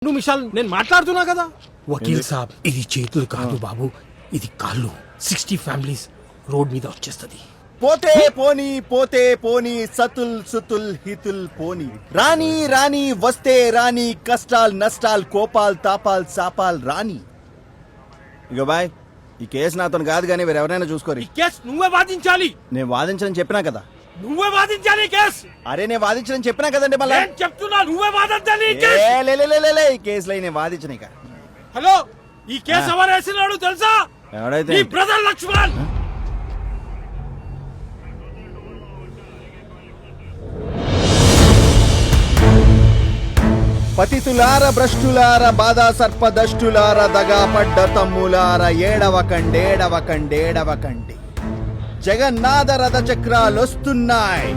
నువ్వు మిషాల్ నేను మాట్లాడుతున్నా కదా వకీల్ సాబ్ ఇది చేతులు కాదు బాబు ఇది కాళ్ళు 60 ఫ్యామిలీస్ రోడ్ మీద వచ్చేస్తది పోతే పోనీ పోతే పోనీ సతుల్ సుతుల్ హితుల్ పోనీ రాని రాని వస్తే రాని కష్టాల్ నష్టాల్ కోపాల్ తాపాల్ సాపాల్ రాని ఇగో బాయ్ ఈ కేసు నాతో కాదు కానీ వేరెవరైనా చూసుకోరు ఈ కేసు నువ్వే వాదించాలి నేను వాదించని చెప్పినా కదా నువ్వే వాదించాలి ఈ కేసు అరే నేను వాదించని చెప్పినా కదండి మళ్ళీ నేను చెప్తున్నా నువ్వే వాదించాలి ఈ కేసు ఈ కేసులో నేను వాదించిన ఇక హలో ఈ కేసు ఎవరు వేసినాడు తెలుసా ఎవడైతే నీ బ్రదర్ లక్ష్మణ్ పతితులార భ్రష్టులార బాధా సర్పదష్టులార దగాపడ్డ తమ్ములార ఏడవకండి జగన్నాథ రథ చక్రాలు వస్తున్నాయి